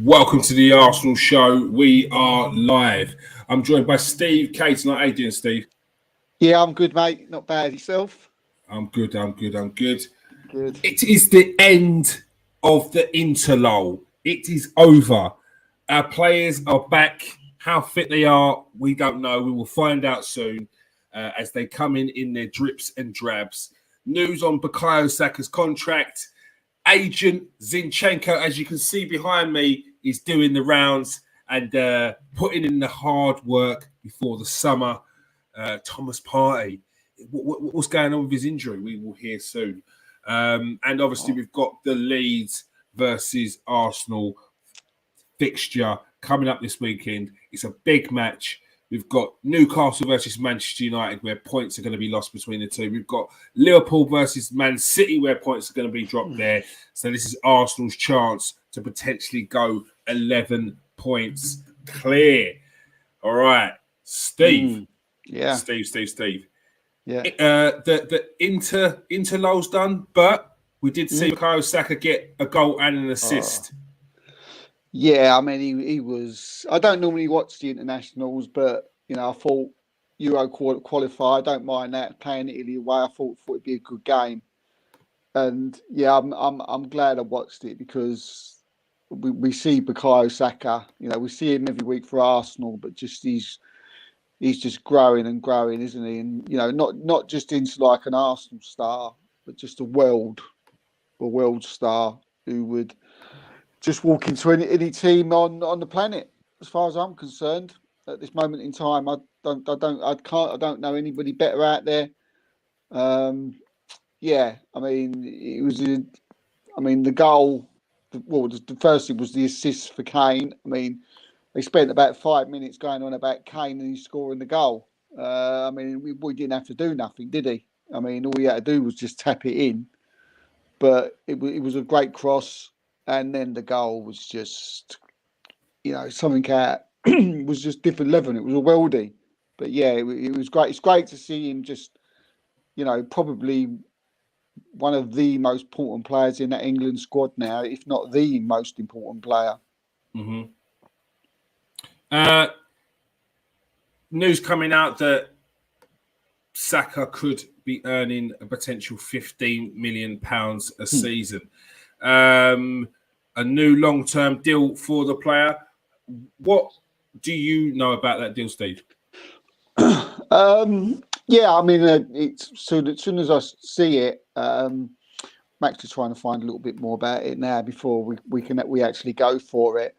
Welcome to the Arsenal show. We are live. I'm joined by Steve Kate tonight. How you doing, Steve? Yeah, I'm good, mate. Not bad. Yourself? I'm good. Good. It is the end of the interlull. It is over. Our players are back. How fit they are, we don't know. We will find out soon as they come in their drips and drabs. News on Bukayo Saka's contract. Agent Zinchenko, as you can see behind me, is doing the rounds and putting in the hard work before the summer. Thomas Partey, what's going on with his injury? We will hear soon. And obviously, we've got the Leeds versus Arsenal fixture coming up this weekend. It's a big match. We've got Newcastle versus Manchester United, where points are going to be lost between the two. We've got Liverpool versus Man City, where points are going to be dropped there. So this is Arsenal's chance to potentially go 11 points clear. All right, Steve. Yeah. Steve. Yeah. The interlull's done, but we did see Bukayo Saka get a goal and an assist. Yeah, I mean, he was. I don't normally watch the internationals, but I thought Euro qualify. I don't mind that playing Italy away. I thought it'd be a good game, and yeah, I'm glad I watched it because we see Bukayo Saka. We see him every week for Arsenal, but he's just growing and growing, isn't he? And not just into like an Arsenal star, but just a world star who would just walk into any team on the planet. As far as I'm concerned, at this moment in time, I don't know anybody better out there. Yeah, I mean, the goal. The first thing was the assist for Kane. I mean, they spent about 5 minutes going on about Kane and he's scoring the goal. I mean, we didn't have to do nothing, did he? I mean, all he had to do was just tap it in. But it was a great cross. And then the goal was just, something out. It was just different level. It was a worldie. But yeah, it was great. It's great to see him just, probably one of the most important players in that England squad now, if not the most important player. Mm-hmm. News coming out that Saka could be earning a potential £15 million a season. A new long-term deal for the player. What do you know about that deal, Steve? Yeah, I mean, it's as soon as I see it, I'm actually trying to find a little bit more about it now before we actually go for it.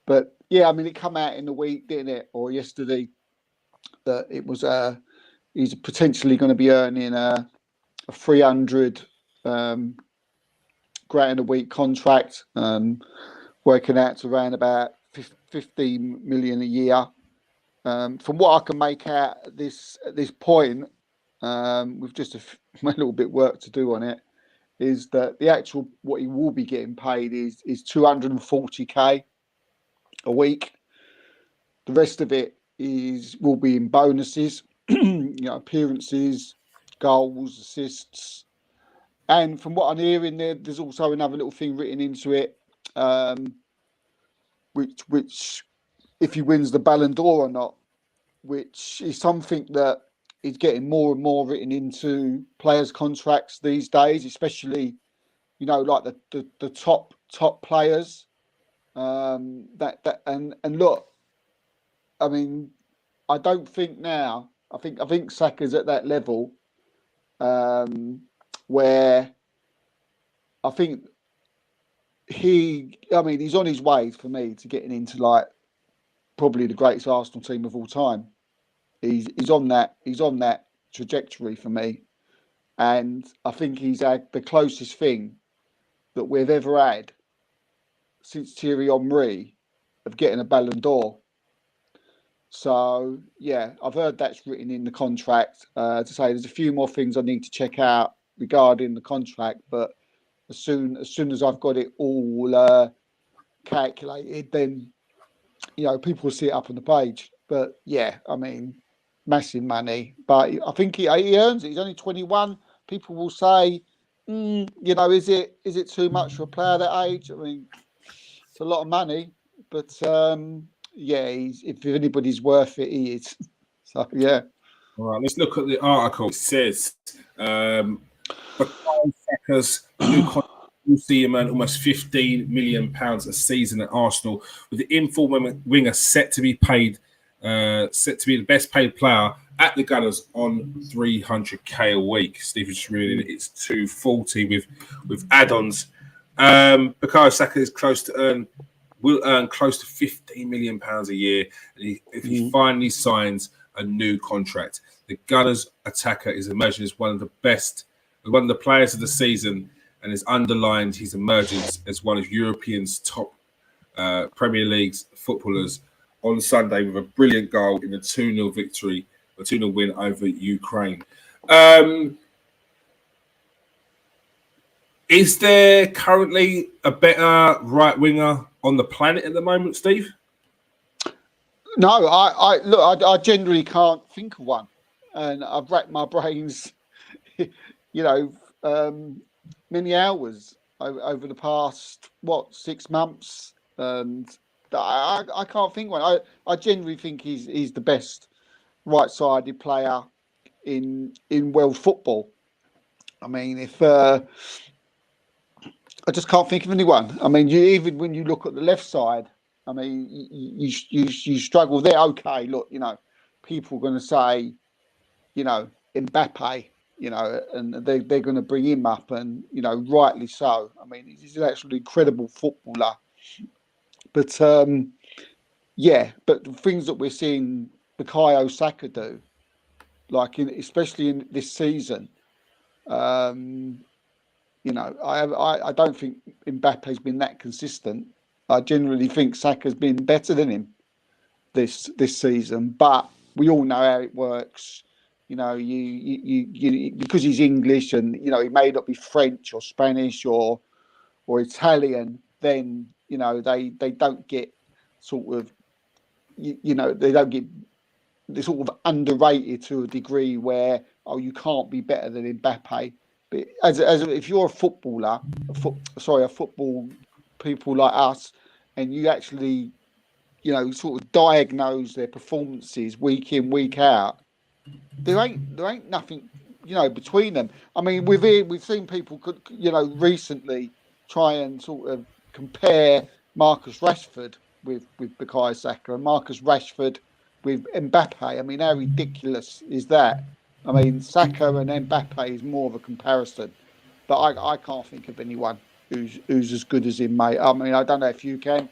But yeah, I mean, it come out in the week, didn't it, or yesterday, that it was he's potentially going to be earning a 300 grand a week contract, working out to around about 15 million a year. From what I can make out at this point, with just a little bit of work to do on it, is that the actual what he will be getting paid is 240k a week. The rest of it will be in bonuses, appearances, goals, assists. And from what I'm hearing, there's also another little thing written into it, which if he wins the Ballon d'Or or not, which is something that is getting more and more written into players' contracts these days, especially, like the top players. And look, I mean, I don't think now. I think Saka's at that level where I think he's on his way for me to getting into like probably the greatest Arsenal team of all time. He's on that trajectory for me, and I think he's had the closest thing that we've ever had since Thierry Henry of getting a Ballon d'Or. So yeah, I've heard that's written in the contract. To say there's a few more things I need to check out regarding the contract, but as soon as I've got it all calculated, then people will see it up on the page. But yeah, I mean, massive money. But I think he earns it. He's only 21. People will say, is it too much for a player that age? I mean, it's a lot of money. But yeah, if anybody's worth it, he is. So yeah. All right, let's look at the article. It says Saka's new contract will see him earn almost £15 million a season at Arsenal, with the informal winger set to be the best paid player at the Gunners on 300k a week. Stephen Schmurlin, it's 240 with add-ons. Bukayo Saka is will earn close to £15 million a year if he finally signs a new contract. The Gunners attacker is emerging as one of the players of the season, and has underlined his emergence as one of Europeans' top Premier League's footballers on Sunday with a brilliant goal in a 2-0 victory, a 2-0 win over Ukraine. Is there currently a better right winger on the planet at the moment, Steve? No, I generally can't think of one, and I've racked my brains, many hours over the past 6 months, and I can't think of one. I generally think he's the best right-sided player in world football. I mean, I just can't think of anyone. I mean, even when you look at the left side, I mean, you struggle there. Okay, look, people are going to say, Mbappe, and they're going to bring him up, and rightly so. I mean, he's an absolutely incredible footballer. But but the things that we're seeing Bukayo Saka do, especially in this season, I don't think Mbappe's been that consistent. I generally think Saka's been better than him this season, but we all know how it works. You because he's English, and he may not be French or Spanish or Italian. Then they don't get sort of they don't get, they're sort of underrated to a degree where you can't be better than Mbappe. But as if you're a footballer, football people like us, and you actually sort of diagnose their performances week in, week out, there ain't nothing between them. I mean, we've seen people recently try and sort of compare Marcus Rashford with Bukayo Saka and Marcus Rashford with Mbappe. I mean, how ridiculous is that? I mean, Saka and Mbappe is more of a comparison, but I can't think of anyone who's as good as him, mate. I mean, I don't know if you can.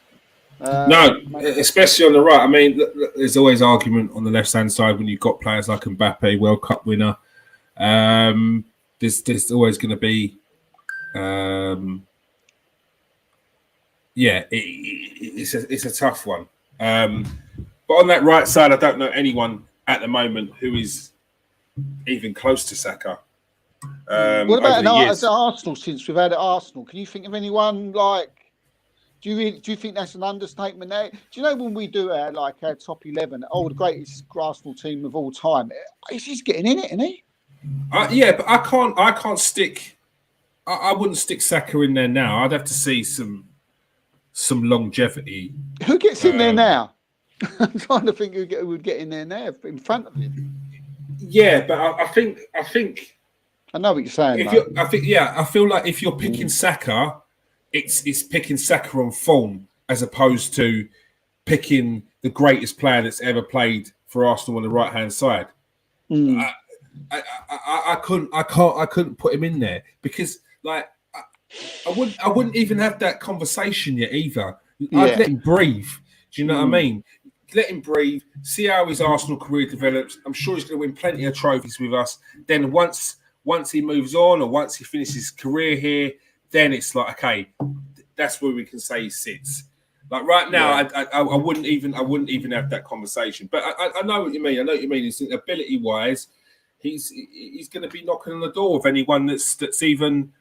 No, especially on the right. I mean, there's always argument on the left-hand side when you've got players like Mbappe, World Cup winner. There's always going to be, it's a tough one. But on that right side, I don't know anyone at the moment who is even close to Saka. What about at Arsenal? Since we've had at Arsenal, can you think of anyone like? Do you think that's an understatement? There, do you know when we do our top 11? Oh, the greatest Arsenal team of all time. He's getting in it, isn't he? Yeah, but I can't stick. I wouldn't stick Saka in there now. I'd have to see some longevity. Who gets in there now? I'm trying to think who would get in there now in front of him. Yeah, but I think. I know what you're saying. I feel like if you're picking Saka, it's picking Saka on form as opposed to picking the greatest player that's ever played for Arsenal on the right hand side. I couldn't put him in there because I wouldn't even have that conversation yet either. I'd let him breathe. Do you know what I mean? Let him breathe, see how his Arsenal career develops. I'm sure he's going to win plenty of trophies with us. Then once he moves on or once he finishes his career here, then it's like, okay, that's where we can say he sits. Like right now, I wouldn't even have that conversation. But I know what you mean. I know what you mean. It's ability wise, he's going to be knocking on the door of anyone that's even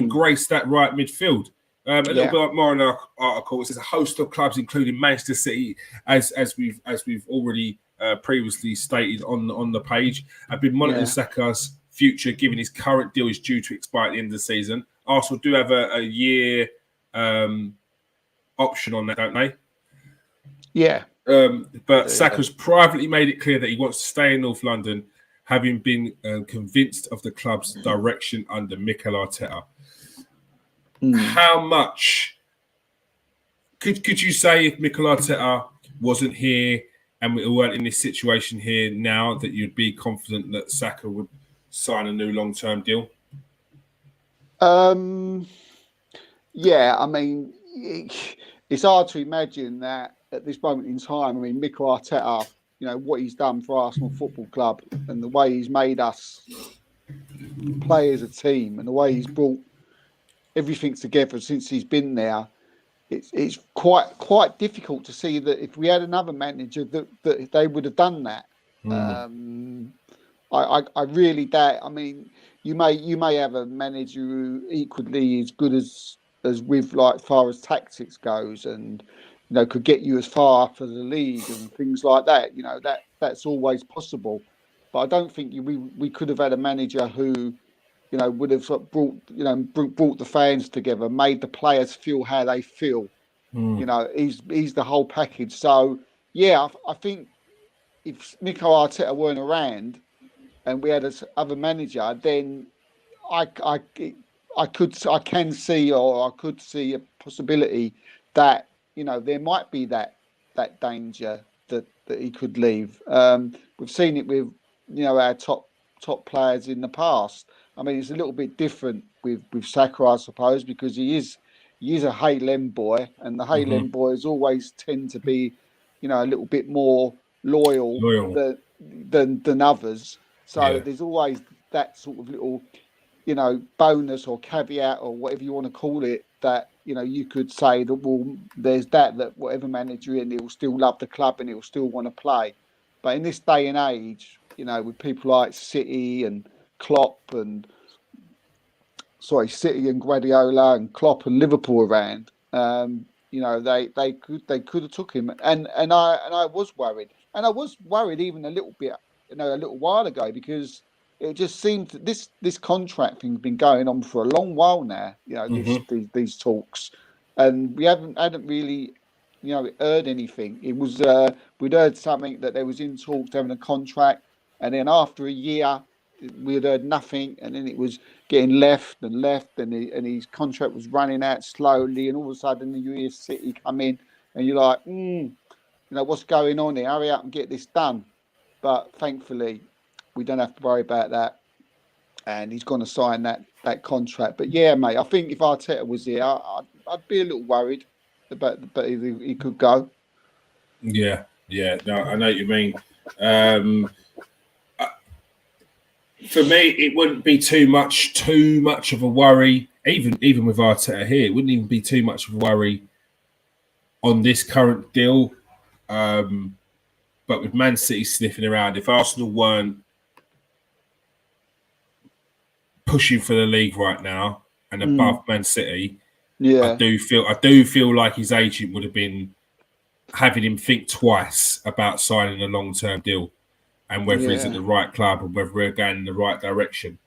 graced that right midfield. A little bit more in our article. It says a host of clubs, including Manchester City, as we've already previously stated on the page, have been monitoring Saka's future, given his current deal is due to expire at the end of the season. Arsenal do have a year option on that, don't they? Yeah. But Saka's privately made it clear that he wants to stay in North London, having been convinced of the club's direction under Mikel Arteta. How much could you say if Mikel Arteta wasn't here and we weren't in this situation here now, that you'd be confident that Saka would sign a new long-term deal? Yeah, I mean, it's hard to imagine that at this moment in time. I mean, Mikel Arteta, what he's done for Arsenal Football Club and the way he's made us play as a team and the way he's brought everything together since he's been there. It's quite difficult to see that if we had another manager that they would have done that. I really doubt. I mean, you may have a manager who equally is good as with like far as tactics goes, and could get you as far up as the league and things like that. That's always possible, but I don't think we could have had a manager who would have sort of brought the fans together, made the players feel how they feel. He's the whole package. So yeah, I think if Mikel Arteta weren't around and we had this other manager, then I can see a possibility that there might be that danger that he could leave. We've seen it with our top players in the past. I mean, it's a little bit different with Saka, I suppose, because he is a Hale End boy, and the Hale End boys always tend to be, a little bit more loyal. than others. So there's always that sort of little, bonus or caveat or whatever you want to call it, that you could say that, well, there's that whatever manager in, he'll still love the club and he'll still want to play. But in this day and age, with people like City and Guardiola and Klopp and Liverpool around, they could have took him, and I was worried, even a little bit, a little while ago, because it just seemed that this contract thing's been going on for a long while now. These talks, and we hadn't really, heard anything. It was we'd heard something that there was in talks having a contract, and then after a year we had heard nothing, and then it was getting left, and his contract was running out slowly, and all of a sudden you hear City come in, and you're like, what's going on here? Hurry up and get this done. But thankfully, we don't have to worry about that, and he's going to sign that contract. But yeah, mate, I think if Arteta was here, I'd be a little worried but he could go. Yeah, no, I know what you mean. For me, it wouldn't be too much of a worry, even with Arteta here. It wouldn't even be too much of a worry on this current deal. But with Man City sniffing around, if Arsenal weren't pushing for the league right now and above Man City, I do feel like his agent would have been having him think twice about signing a long-term deal, and whether he's at the right club and whether we're going in the right direction.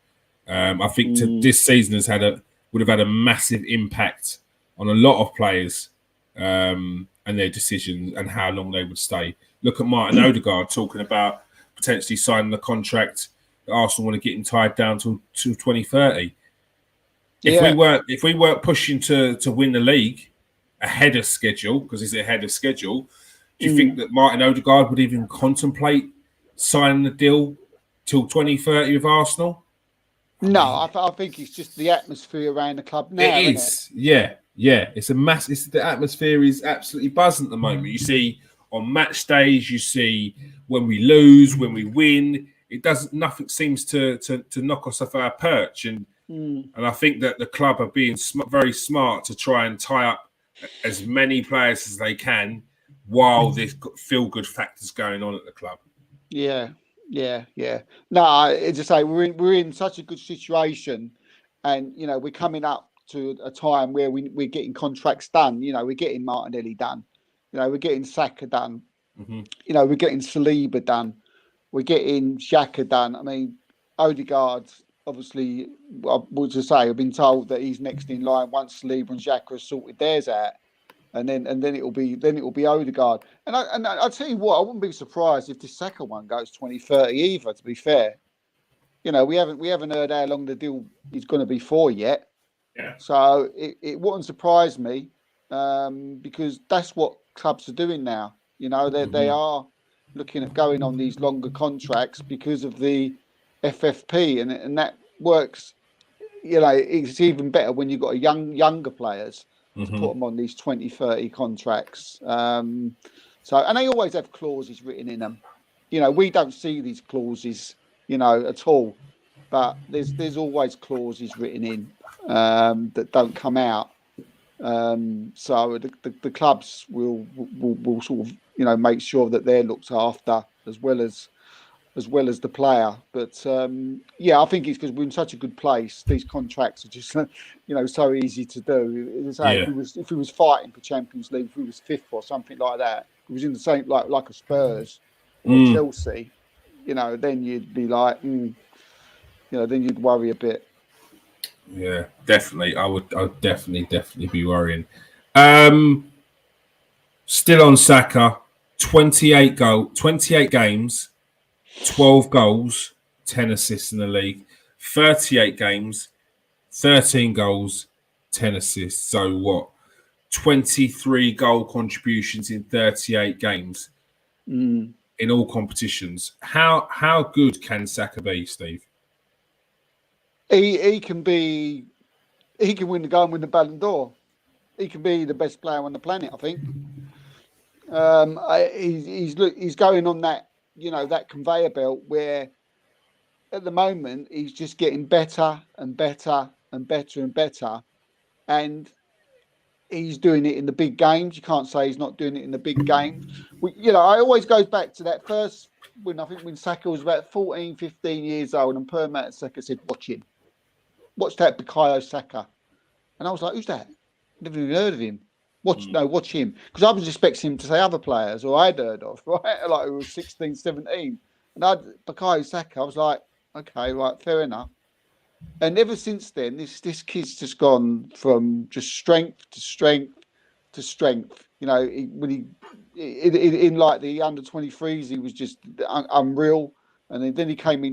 I think this season would have had a massive impact on a lot of players and their decisions and how long they would stay. Look at Martin Odegaard talking about potentially signing the contract that Arsenal want to get him tied down to 2030. If we weren't pushing to win the league ahead of schedule, because he's ahead of schedule, do you think that Martin Odegaard would even contemplate signing the deal till 2030 with Arsenal? No, I think it's just the atmosphere around the club now. It is, yeah. It's a the atmosphere is absolutely buzzing at the moment. You see on match days, you see when we lose, when we win, nothing seems to knock us off our perch, and I think that the club are being very smart to try and tie up as many players as they can while there's feel-good factors going on at the club. Yeah. No, as I say, we're in such a good situation, and we're coming up to a time where we're getting contracts done. We're getting Martinelli done. We're getting Saka done. We're getting Saliba done. We're getting Xhaka done. I mean, Odegaard, obviously, I've been told that he's next in line once Saliba and Xhaka have sorted theirs out. and then it'll be Odegaard. And I tell you what, I wouldn't be surprised if this Saka one goes 2030 either. To be fair, we haven't heard how long the deal is going to be for yet. Yeah. So it wouldn't surprise me, because that's what clubs are doing now. They are looking at going on these longer contracts because of the FFP, and that works. It's even better when you've got younger players to put them on these 2030 contracts. And they always have clauses written in them. We don't see these clauses, at all, but there's always clauses written in that don't come out. So the clubs will sort of make sure that they're looked after as well as the player. But I think it's because we're in such a good place. These contracts are just so easy to do. If he was fighting for Champions League, if he was fifth or something like that, if he was in the same like a Spurs or Chelsea, then you'd be like, then you'd worry a bit. Yeah, definitely. I would definitely be worrying. Still on Saka, 28 games, 12 goals, 10 assists in the league. 38 games, 13 goals, 10 assists. So what? 23 goal contributions in 38 games in all competitions. How good can Saka be, Steve? He can win the goal and win the Ballon d'Or. He can be the best player on the planet, I think. He's going on that that conveyor belt where at the moment he's just getting better and better and better and better, and he's doing it in the big games. You can't say he's not doing it in the big games. I always goes back to that first when Saka was about 14, 15 years old, and Per Mertesacker said, watch that Bukayo Saka. And I was like, who's that? Never even heard of him. Watch him. Because I was expecting him to say other players or I'd heard of, right? Like it was 16, 17. And Bukayo Saka, I was like, okay, right, fair enough. And ever since then, this kid's just gone from just strength to strength to strength. When in like the under 23s, he was just unreal. And then he came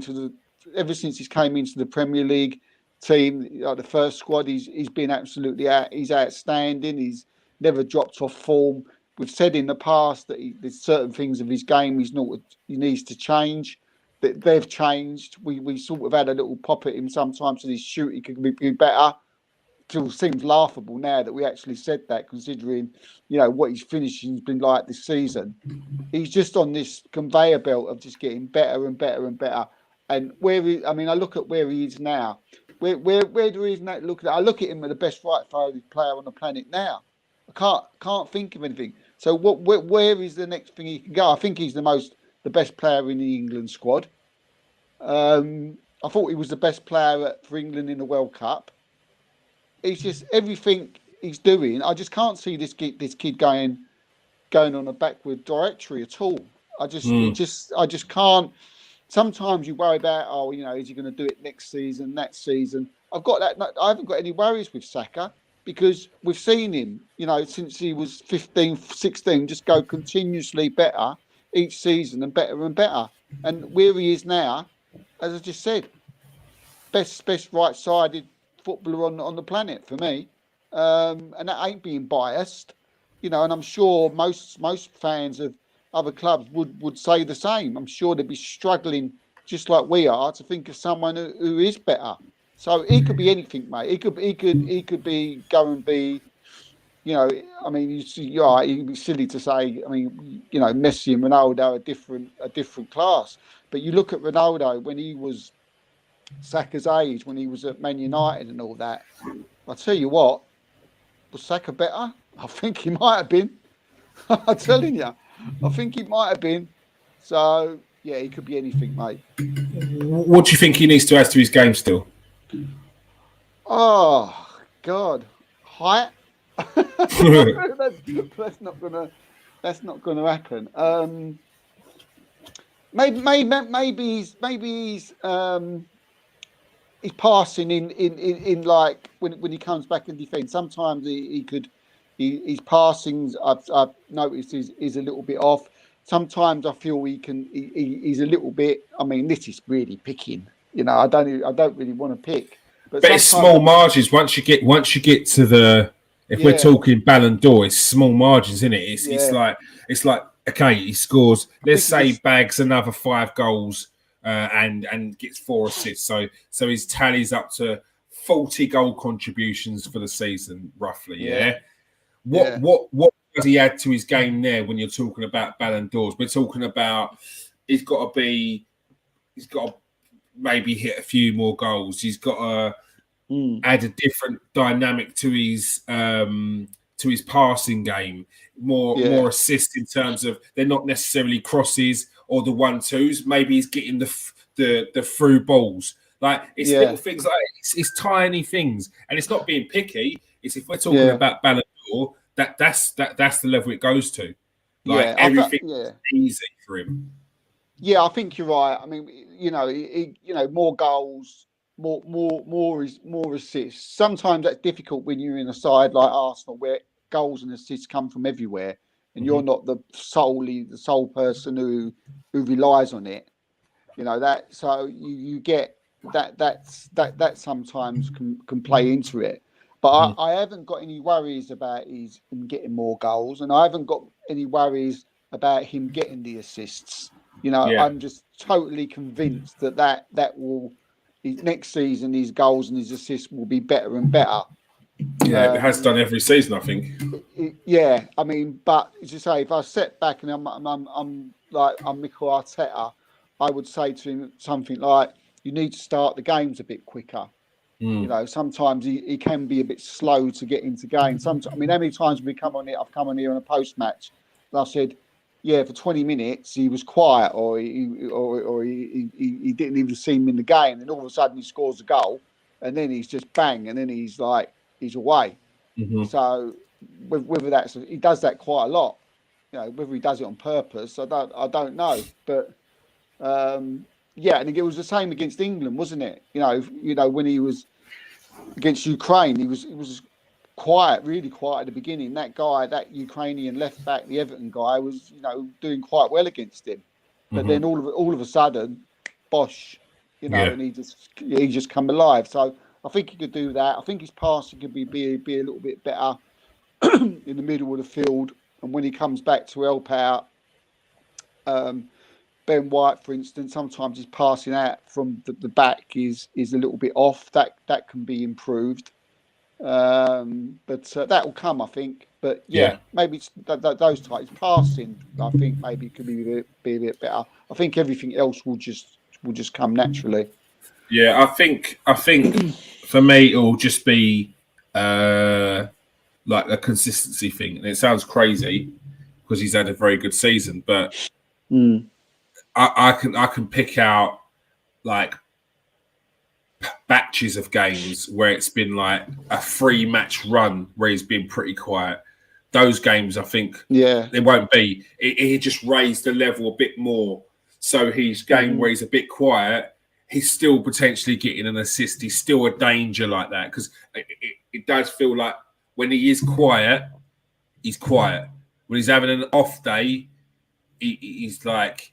ever since he's came into the Premier League team, the first squad, he's been absolutely he's outstanding. He's never dropped off form. We've said in the past that there's certain things of his game he needs to change. That they've changed. We sort of had a little pop at him sometimes, so his shooting could be better. Still seems laughable now that we actually said that, considering what his finishing's been like this season. He's just on this conveyor belt of just getting better and better and better. And I look at where he is now. Where do we even look at it? I look at him as the best right-footed player on the planet now. I can't think of anything. So where is the next thing he can go? I think he's the best player in the England squad. I thought he was the best player for England in the World Cup. It's just everything he's doing. I just can't see this kid going on a backward directory at all. I just can't. Sometimes you worry about, is he going to do it next season, that season? I haven't got any worries with Saka because we've seen him, since he was 15, 16, just go continuously better each season and better and better. And where he is now, as I just said, best right-sided footballer on the planet for me. And that ain't being biased, and I'm sure most fans of other clubs would say the same. I'm sure they'd be struggling just like we are to think of someone who is better. So he could be anything, mate. He could be go and be, it'd be silly to say. Messi and Ronaldo are different class. But you look at Ronaldo when he was Saka's age, when he was at Man United and all that. I tell you what, was Saka better? I think he might have been. I'm telling you. I think he might have been. So, yeah, he could be anything, mate. What do you think he needs to add to his game still? Oh, God. Height? that's not gonna happen. Maybe he's passing in like when he comes back in defence. Sometimes he could His passings, I've noticed, is a little bit off. Sometimes I feel he's a little bit. I mean, this is really picking. I don't really want to pick. But it's small margins. Once you get to the, if we're talking Ballon d'Or, it's small margins, isn't it? It's like okay, he scores. Let's say bags another 5 goals and gets 4 assists. So his tally's up to 40 goal contributions for the season, roughly. Yeah. What does he add to his game there when you're talking about Ballon d'Ors? We're talking about he's got to maybe hit a few more goals. He's got to add a different dynamic to his passing game. More assists in terms of they're not necessarily crosses or the 1-2s. Maybe he's getting the through balls. Like it's little things like it's tiny things, and it's not being picky. It's if we're talking about Ballon d'Or, that's the level it goes to. Like everything's easy for him. Yeah, I think you're right. I mean, more goals, more assists. Sometimes that's difficult when you're in a side like Arsenal, where goals and assists come from everywhere, and you're not the sole person who relies on it. That. So you get that sometimes can play into it. But I haven't got any worries about him getting more goals, and I haven't got any worries about him getting the assists. I'm just totally convinced that will next season his goals and his assists will be better and better. Yeah, it has done every season, I think. I mean, but as you say, if I step back and I'm Mikel Arteta, I would say to him something like, "You need to start the games a bit quicker." Sometimes he can be a bit slow to get into games. Sometimes, I mean, how many times have we come on here? I've come on here on a post match, and I said, "Yeah, for 20 minutes he was quiet, or he didn't even see him in the game, and all of a sudden he scores a goal, and then he's just bang, and then he's away." So whether he does that quite a lot, whether he does it on purpose, I don't know, but. And it was the same against England, wasn't it? When he was against Ukraine, he was quiet, really quiet at the beginning. That Ukrainian left back, the Everton guy, was doing quite well against him. But then all of a sudden, bosh, and he just come alive. So I think he could do that. I think his passing could be a little bit better in the middle of the field, and when he comes back to help out. Ben White, for instance, sometimes his passing out from the back is a little bit off. That can be improved, but that will come, I think. But maybe it's those types passing. I think maybe could be a bit better. I think everything else will just come naturally. Yeah, I think for me it will just be like a consistency thing, and it sounds crazy because he's had a very good season, but. I can pick out like batches of games where it's been like a 3-match run where he's been pretty quiet. Those games, I think, it won't be. He just raised the level a bit more. So his game where he's a bit quiet, he's still potentially getting an assist. He's still a danger like that because it does feel like when he is quiet, he's quiet. When he's having an off day, he's like.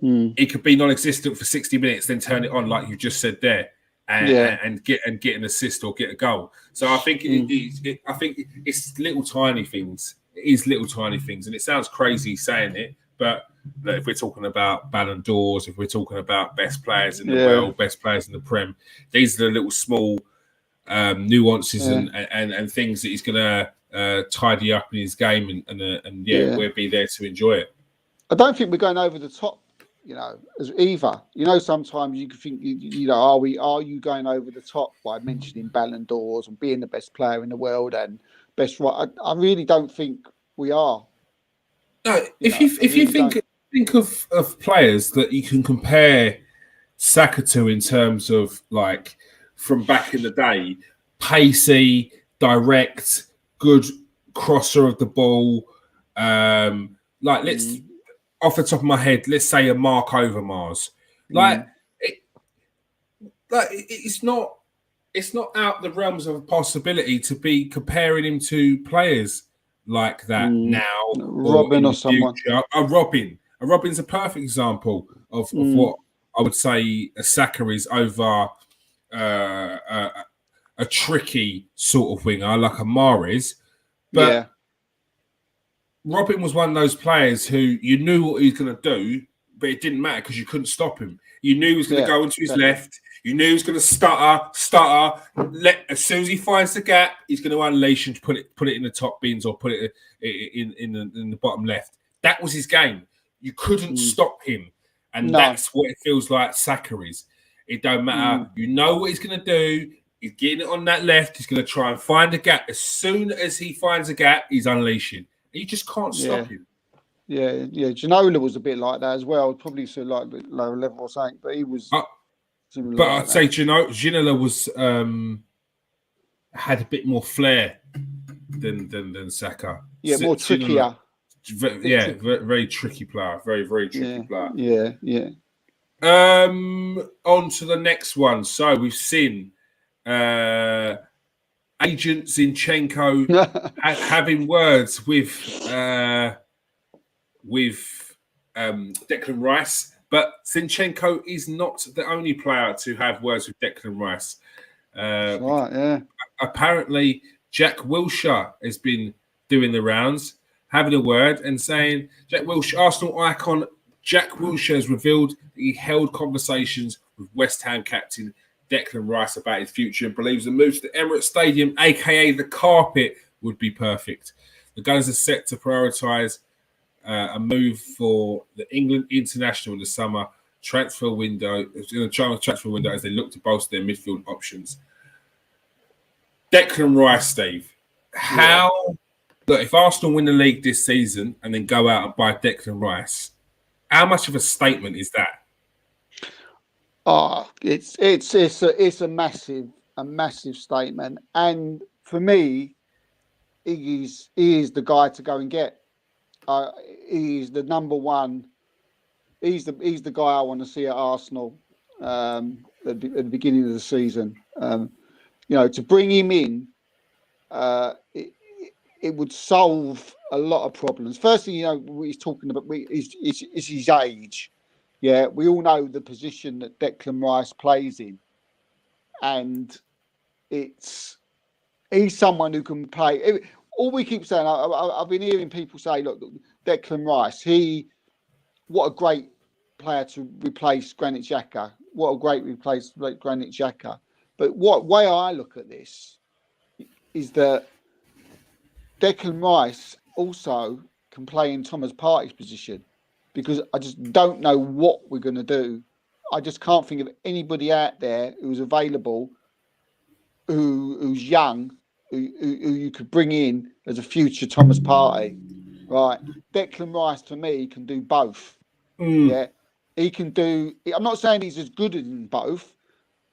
It could be non-existent for 60 minutes, then turn it on like you just said there, and get an assist or get a goal. So I think I think it's little tiny things. It is little tiny things, and it sounds crazy saying it, but if we're talking about Ballon d'Ors, if we're talking about best players in the world, best players in the Prem, these are the little small nuances and things that he's going to tidy up in his game, and we'll be there to enjoy it. I don't think we're going over the top. As either. Sometimes you can think, are you going over the top by mentioning Ballon d'Ors and being the best player in the world and best right? I really don't think we are. No, if you think of players that you can compare Saka to in terms of like from back in the day, pacey, direct, good crosser of the ball, let's. Off the top of my head, let's say a Mark Overmars. It's not it's not out the realms of a possibility to be comparing him to players like that now or Robin in or the someone. future. A Robin's a perfect example of what I would say a Saka is over a tricky sort of winger like a Mahrez. But Robin was one of those players who you knew what he was going to do, but it didn't matter because you couldn't stop him. You knew he was going to go into his left. You knew he was going to stutter. As soon as he finds the gap, he's going to unleash and put it in the top bins or put it in the bottom left. That was his game. You couldn't stop him, and that's what it feels like Saka is. It don't matter. You know what he's going to do. He's getting it on that left. He's going to try and find a gap. As soon as he finds a gap, he's unleashing. You just can't stop him. Yeah. Ginola was a bit like that as well. Probably so like a bit lower level or something, but he was. But I'd say Ginola was had a bit more flair than Saka. Yeah, more trickier. Very tricky player. Very tricky player. Yeah. On to the next one. So we've seen Agent Zinchenko having words with Declan Rice, but Zinchenko is not the only player to have words with Declan Rice. That's right, yeah. Apparently, Jack Wilshere has been doing the rounds, having a word and saying Jack Wilshere, Arsenal icon Jack Wilshere has revealed that he held conversations with West Ham captain Declan Rice about his future and believes the move to the Emirates Stadium, aka the carpet, would be perfect. The Gunners are set to prioritise a move for the England international in the summer transfer window. It's in the transfer window as they look to bolster their midfield options. Declan Rice, Steve. Look, if Arsenal win the league this season and then go out and buy Declan Rice, how much of a statement is that? Oh, it's a massive statement, and for me, he is the guy to go and get. He's the number one. He's the guy I want to see at Arsenal at the beginning of the season. To bring him in, it would solve a lot of problems. Firstly, what he's talking about is his age. Yeah, we all know the position that Declan Rice plays in, and he's someone who can play. All we keep saying, I've been hearing people say, look, Declan Rice, what a great player to replace Granit Xhaka. What a great replace Granit Xhaka. But what way I look at this is that Declan Rice also can play in Thomas Partey's position, because I just don't know what we're going to do. I just can't think of anybody out there who's available, who's young, who you could bring in as a future Thomas Partey. Right. Declan Rice, for me, can do both. Yeah. He can do... I'm not saying he's as good in both,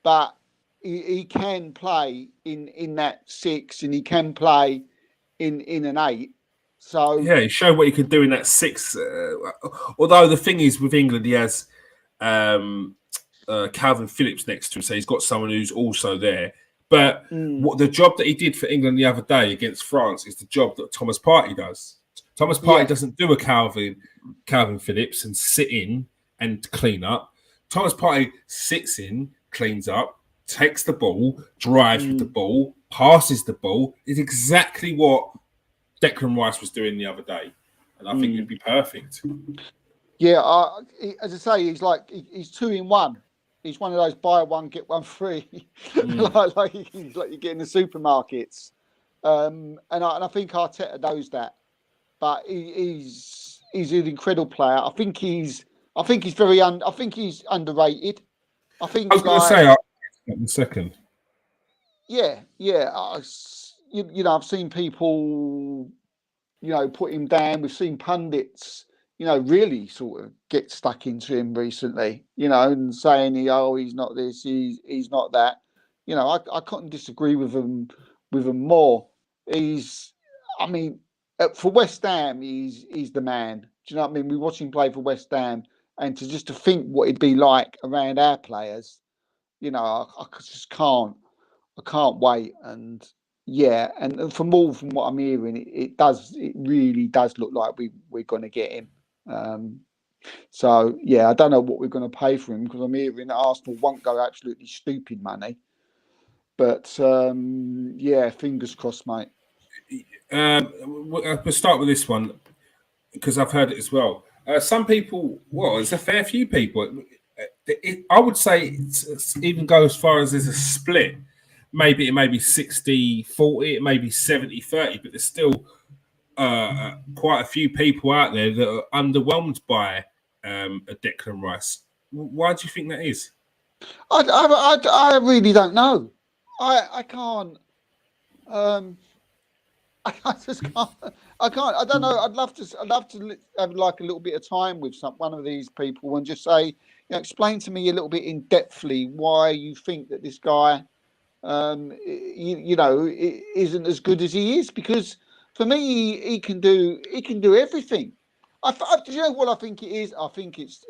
but he can play in that 6 and he can play in an 8. So yeah, he showed what he could do in that 6. Although the thing is, with England, he has Calvin Phillips next to him, so he's got someone who's also there. But what the job that he did for England the other day against France is the job that Thomas Partey does. Thomas Partey doesn't do a Calvin Phillips and sit in and clean up. Thomas Partey sits in, cleans up, takes the ball, drives with the ball, passes the ball. Is exactly what Declan Rice was doing the other day, and I think it'd be perfect. Yeah, as I say, he's 2 in 1. He's one of those buy one get one free, like you get in the supermarkets. And I think Arteta knows that, but he's an incredible player. I think he's underrated. I think I was going to say in a second. Yeah. I've seen people, put him down. We've seen pundits, really sort of get stuck into him recently, and saying he's not this, he's not that. I couldn't disagree with him more. For West Ham, he's the man. Do you know what I mean? We watch him play for West Ham, and to think what it'd be like around our players, I just can't. I can't wait. And yeah, and from what I'm hearing, it really does look like we're going to get him. So yeah, I don't know what we're going to pay for him because I'm hearing that Arsenal won't go absolutely stupid money. But yeah, fingers crossed, mate. We'll start with this one because I've heard it as well. Some people, well, there's a fair few people. I would say it's even go as far as there's a split. Maybe it may be 60-40, it may be 70-30, but there's still quite a few people out there that are underwhelmed by a Declan Rice. Why do you think that is? I really don't know. I can't. I just can't. I can't. I don't know. I'd love to have like a little bit of time with one of these people and just say, explain to me a little bit in depthly why you think that this guy, isn't as good as he is. Because for me, he can do everything. Do you know what I think it is? I think it's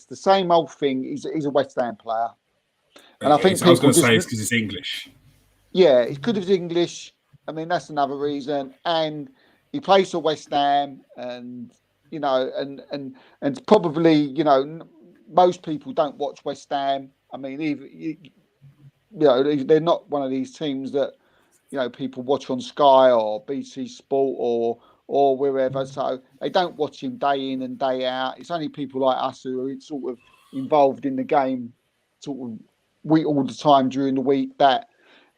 the same old thing. He's a West Ham player, and I think I was going to just say it's because it's English. Yeah, it's good as English. I mean, that's another reason. And he plays for West Ham, and and probably most people don't watch West Ham. I mean, even they're not one of these teams that people watch on Sky or BT Sport or wherever. So they don't watch him day in and day out. It's only people like us who are sort of involved in the game, sort of all the time during the week that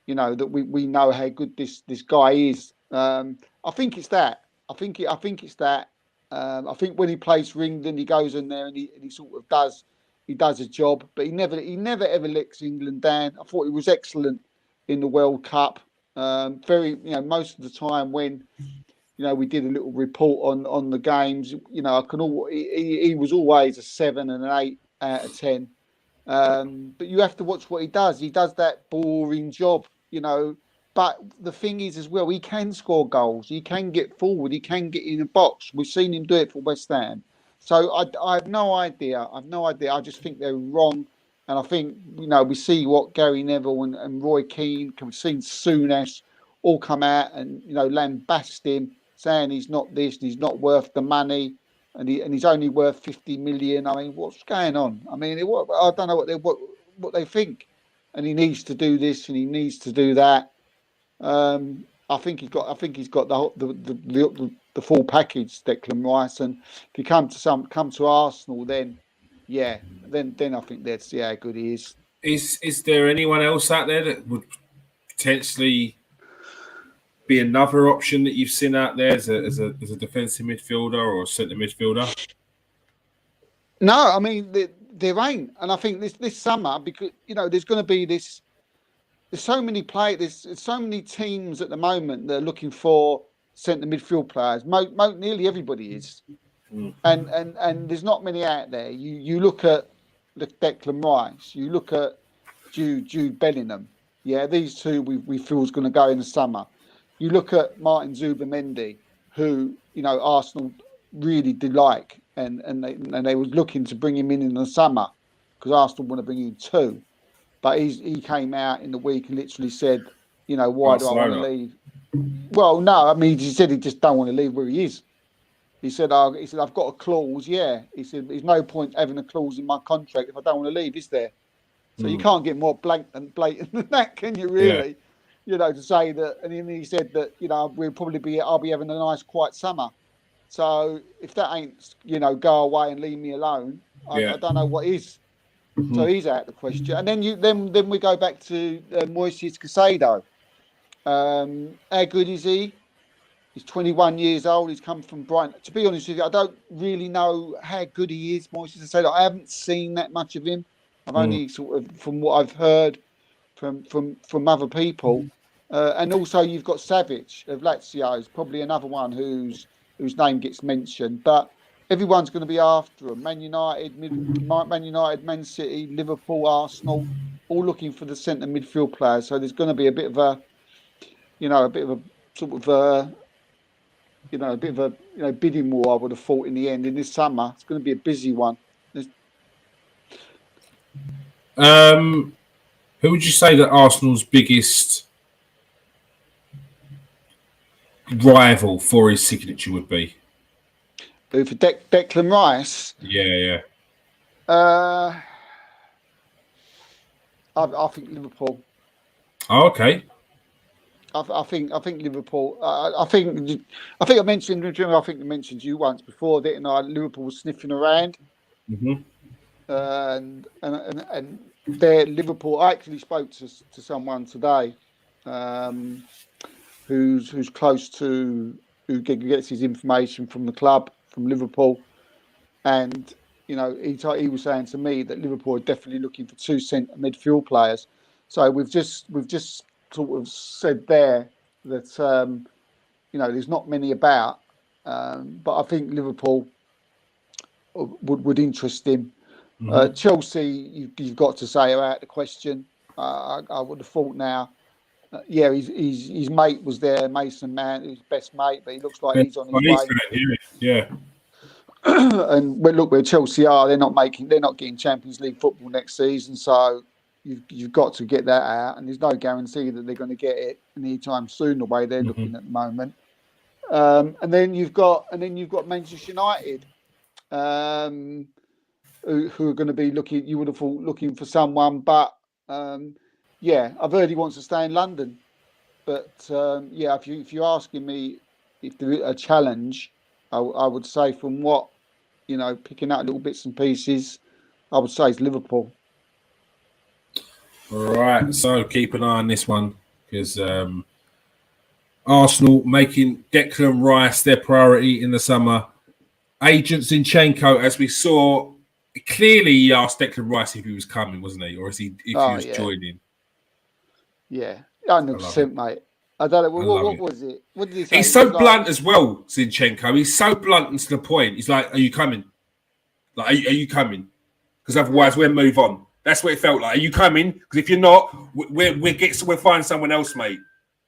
we know how good this guy is. I think it's that. I think it's that. I think when he plays for England, he goes in there and he sort of does a job, but he never ever lets England down. I thought he was excellent in the World Cup. Very most of the time when we did a little report on the games. He was always a 7 and an 8 out of 10. But you have to watch what he does. He does that boring job, But the thing is, as well, he can score goals. He can get forward. He can get in the box. We've seen him do it for West Ham. So I have no idea. I just think they're wrong. And I think, we see what Gary Neville and Roy Keane, we've seen Souness all come out and, lambast him, saying he's not this, he's not worth the money. And he's only worth 50 million. I mean, what's going on? I mean, I don't know what they think. And he needs to do this and he needs to do that. I think he's got the full package, Declan Rice. And if you come to Arsenal, then I think let's see how good he is. Is there anyone else out there that would potentially be another option that you've seen out there as a defensive midfielder or a centre midfielder? No, I mean there ain't, and I think this summer, because there's going to be this. There's so many there's so many teams at the moment that are looking for centre midfield players. Nearly everybody is, and there's not many out there. You look at Declan Rice, you look at Jude Bellingham. Yeah, these two we feel is going to go in the summer. You look at Martin Zubimendi, who Arsenal really did like, and they were looking to bring him in the summer because Arsenal want to bring in two, but he came out in the week and literally said, why do I want to leave? Well, no, I mean he said he just don't want to leave where he is. He said I've got a clause. Yeah, he said there's no point having a clause in my contract if I don't want to leave, is there? So you can't get more blatant than that, can you? Really? Yeah. To say that, and then he said that, I'll be having a nice quiet summer. So if that ain't, go away and leave me alone, I don't know what is. Mm-hmm. So he's out of the question. And then we go back to Moises Caicedo. How good is he? He's 21 years old. He's come from Brighton. To be honest with you, I don't really know how good he is, Moises Caicedo. I haven't seen that much of him. I've only sort of, from what I've heard from other people, and also you've got Savic of Lazio, is probably another one whose name gets mentioned. But everyone's going to be after him. Man United, Man City, Liverpool, Arsenal, all looking for the centre midfield players. So there's going to be a bit of a bidding war. I would have thought in the end in this summer. It's going to be a busy one. Who would you say that Arsenal's biggest rival for his signature would be? For Declan Rice? Yeah. I think Liverpool. Oh, okay. I think Liverpool. I think I mentioned. I think I mentioned you once before, didn't I? Liverpool was sniffing around, and their Liverpool. I actually spoke to someone today, who's close to who gets his information from the club, from Liverpool, and he was saying to me that Liverpool are definitely looking for 2 centre midfield players. So we've just sort of said there that there's not many about, but I think Liverpool would interest him. Chelsea, you've got to say are out the question. I would have thought now. His mate was there, Mason Mount, his best mate, but he looks like he's on his way. Yeah. And look where Chelsea are; they're not getting Champions League football next season. So you've got to get that out, and there's no guarantee that they're going to get it anytime soon. The way they're looking at the moment, and then you've got Manchester United, who are going to be looking. You would have thought looking for someone, but I've heard he wants to stay in London. But if you're asking me if there is a challenge, I would say from what picking out little bits and pieces, I would say it's Liverpool. All right, so keep an eye on this one because Arsenal making Declan Rice their priority in the summer. Agent Zinchenko, as we saw, clearly he asked Declan Rice if he was coming, wasn't he, or if he was joining? Yeah, 100%, mate. I don't know. What was it? What did he say? He's so blunt as well, Zinchenko. He's so blunt and to the point. He's like, "Are you coming? Like, are you coming? Because otherwise we'll move on." That's what it felt like. Are you coming? Because if you're not, we'll find someone else, mate.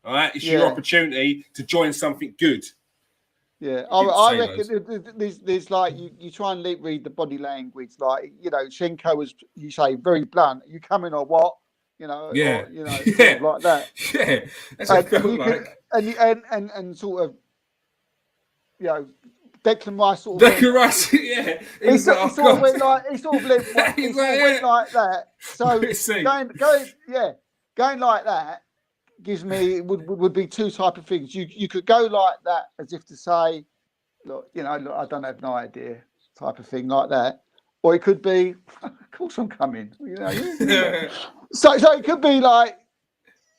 All right, it's your opportunity to join something good. Yeah, I reckon there's like you try and read the body language. Like Zinchenko was, you say, very blunt. Are you coming or what? Sort of like that. Yeah, that's what it felt like. And sort of, Declan Rice sort of. Declan Rice, yeah. He sort of went like like that. So going like that gives me would be two type of things. You could go like that as if to say, look, I don't have no idea, type of thing like that. Or it could be, of course I'm coming. So it could be like,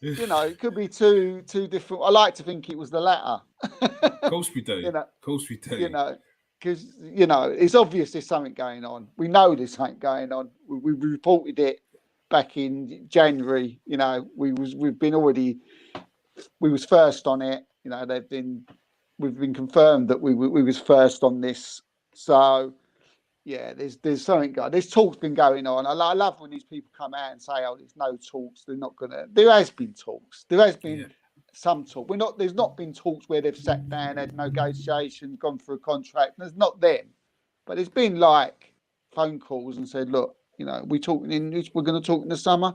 it could be two different. I like to think it was the latter. Of course we do. Of course we do. Because it's obvious there's something going on. We know there's something going on. We reported it back in January. We was first on it. We've been confirmed that we was first on this. So. Yeah, there's something going. There's talks been going on. I love when these people come out and say, "Oh, there's no talks. They're not gonna." There has been talks. There has been some talk. There's not been talks where they've sat down, had negotiations, gone for a contract. There's not them, but there's been like phone calls and said, "Look, we're going to talk in the summer."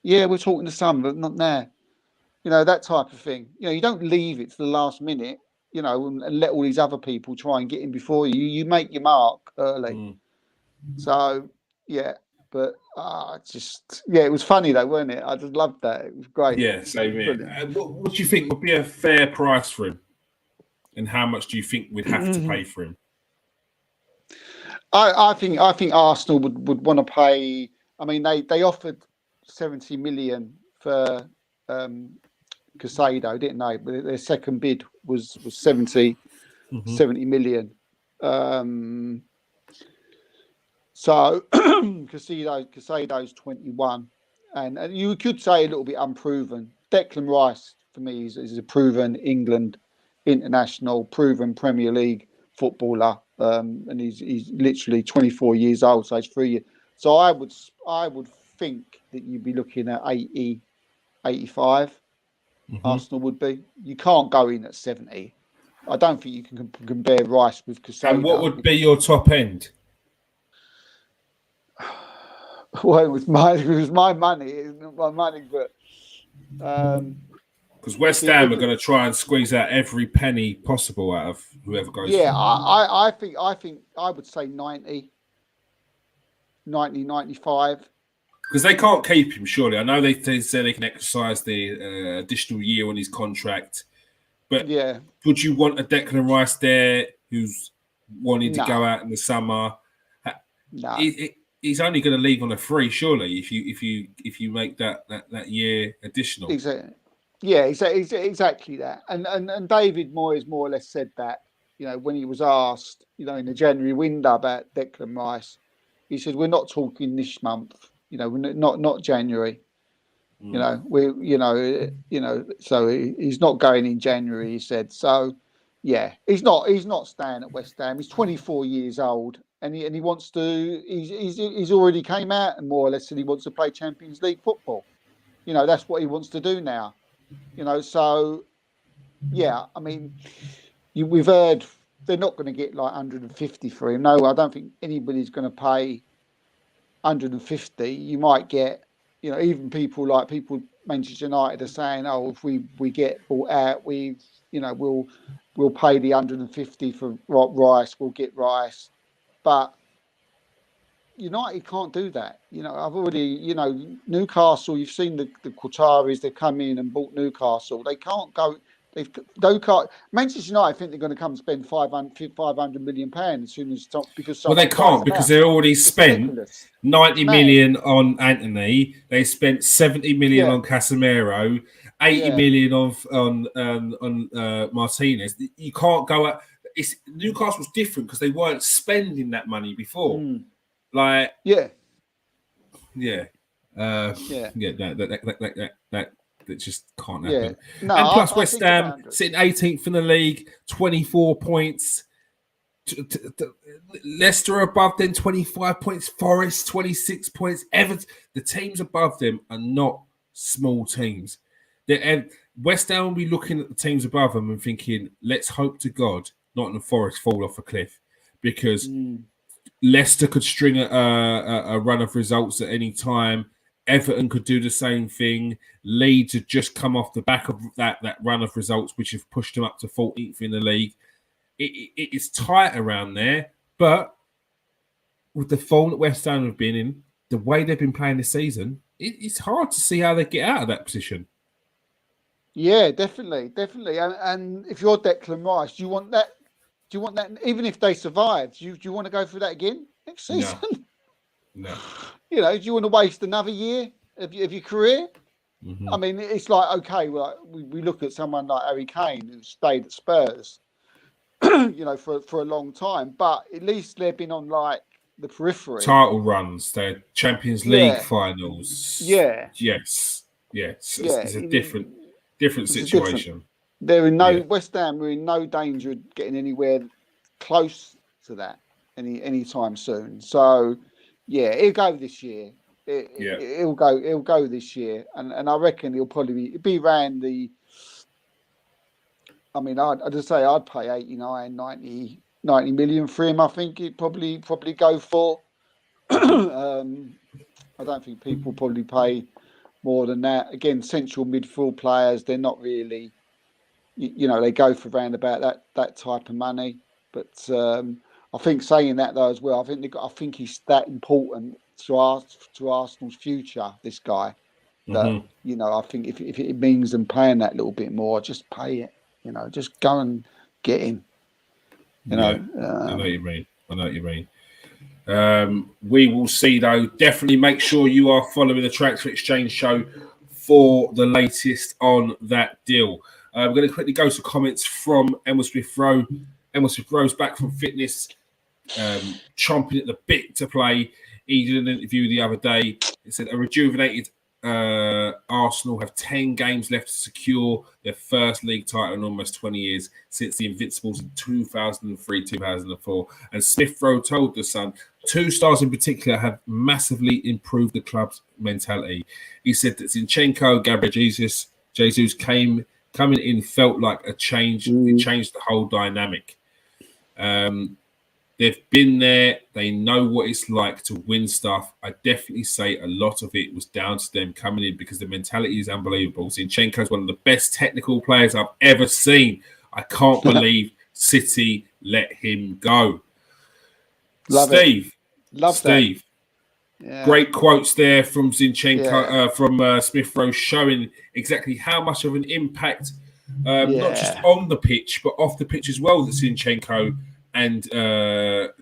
Yeah, we're talking in the summer, but not now. That type of thing. You don't leave it to the last minute. And let all these other people try and get in before you. You make your mark early. So, but it was funny though, wasn't it? I just loved that. It was great. Yeah, same here. What do you think would be a fair price for him? And how much do you think we'd have to pay for him? I think Arsenal would want to pay. I mean, they offered 70 million for Casado, didn't they? But their second bid was 70 million. So Casado's 21, and you could say a little bit unproven. Declan Rice for me is a proven England international, proven Premier League footballer, and he's literally 24 years old, so he's 3 years. So I would think that you'd be looking at 80, 85. Arsenal would be. You can't go in at 70. I don't think you can compare Rice with Casado. And what would be your top end? Well, it was my money. It's not my money, but because West Ham are going to try and squeeze out every penny possible out of whoever goes. Yeah, I think I would say 90, 95. Because they can't keep him, surely. I know they say they can exercise the additional year on his contract, but yeah, would you want a Declan Rice there who's wanting to go out in the summer? No. He's only going to leave on a free, surely. If you make that year additional. Exactly. Yeah, exactly that. And David Moyes more or less said that, when he was asked, in the January window about Declan Rice, he said, "We're not talking this month. We're not January. So he's not going in January." He said. So, yeah, he's not staying at West Ham. He's 24 years old, and he wants to. He's already came out and more or less said he wants to play Champions League football. That's what he wants to do now. So, yeah, I mean, we've heard they're not going to get like 150 for him. No, I don't think anybody's going to pay 150. You might get, even people Manchester United are saying, "Oh, if we get bought out, we'll pay the 150 for Rice. We'll get Rice," but United can't do that. I've already, Newcastle. You've seen the Qataris. They've come in and bought Newcastle. They can't go. Manchester United think they're going to come spend 500 million pounds as soon as because. Well, they can't because they already spent 90 million on Anthony. They spent 70 million on Casemiro, 80 million on Martinez. You can't go at. Newcastle's different because they weren't spending that money before. That just can't happen. No, and plus West Ham sitting 18th in the league, 24 points. Leicester above them, 25 points. Forest, 26 points. Everton, the teams above them are not small teams. West Ham will be looking at the teams above them and thinking, let's hope to God Nottingham Forest fall off a cliff, because Leicester could string a run of results at any time. Everton could do the same thing. Leeds had just come off the back of that run of results, which have pushed them up to 14th in the league. It is tight around there, but with the form that West Ham have been in, the way they've been playing this season, it's hard to see how they get out of that position. Yeah, definitely. And if you're Declan Rice, do you want that? Even if they survive, do you want to go through that again next season? No. Do you want to waste another year of your career? I mean, it's like, okay, well, we look at someone like Harry Kane who stayed at Spurs, for a long time, but at least they've been on like the periphery. Title runs, their Champions League finals. Yeah. Yes. It's a different situation. They're in West Ham were in no danger of getting anywhere close to that anytime soon. So, yeah, it'll go this year. It'll go this year, and I reckon it'll probably be around the. I mean, I'd just say I'd pay 89, 90 million for him. I think it'd probably go for. I don't think people probably pay more than that. Again, central midfield players, they're not really. They go for around about that type of money. But I think saying that though as well, I think he's that important to Arsenal's future. This guy, that I think if it means them paying that little bit more, just pay it. Just go and get him. I know what you mean. We will see though. Definitely make sure you are following the Transfer Exchange show for the latest on that deal. We're going to quickly go to comments from Emma Smith-Rowe. Emma Smith-Rowe's back from fitness, chomping at the bit to play. He did an interview the other day. He said a rejuvenated Arsenal have 10 games left to secure their first league title in almost 20 years since the Invincibles in 2003-2004. And Smith-Rowe told The Sun, 2 stars in particular have massively improved the club's mentality. He said that Zinchenko, Gabriel Jesus coming in felt like a change. It changed the whole dynamic. They've been there. They know what it's like to win stuff. I definitely say a lot of it was down to them coming in because the mentality is unbelievable. Zinchenko is one of the best technical players I've ever seen. I can't believe City let him go. Steve. Love Steve. Yeah. Great quotes there from Zinchenko, from Smith Rowe, showing exactly how much of an impact, not just on the pitch, but off the pitch as well, that Zinchenko and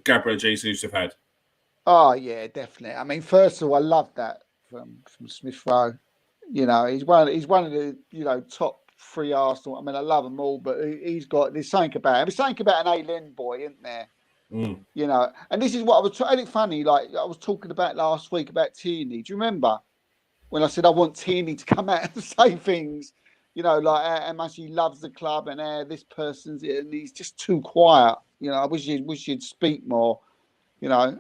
Gabriel Jesus have had. Oh yeah, definitely. I mean, first of all, I love that from Smith Rowe. You know, he's one of the top 3 Arsenal. I mean, I love them all, but he's got there's something about him. There's something about an alien boy, isn't there? Mm. You know, and this is what I was. And it's funny, like I was talking about last week about Tierney. Do you remember when I said I want Tierney to come out and say things? You know, like how much he loves the club and this person's and he's just too quiet. You know, I wish he'd speak more. You know,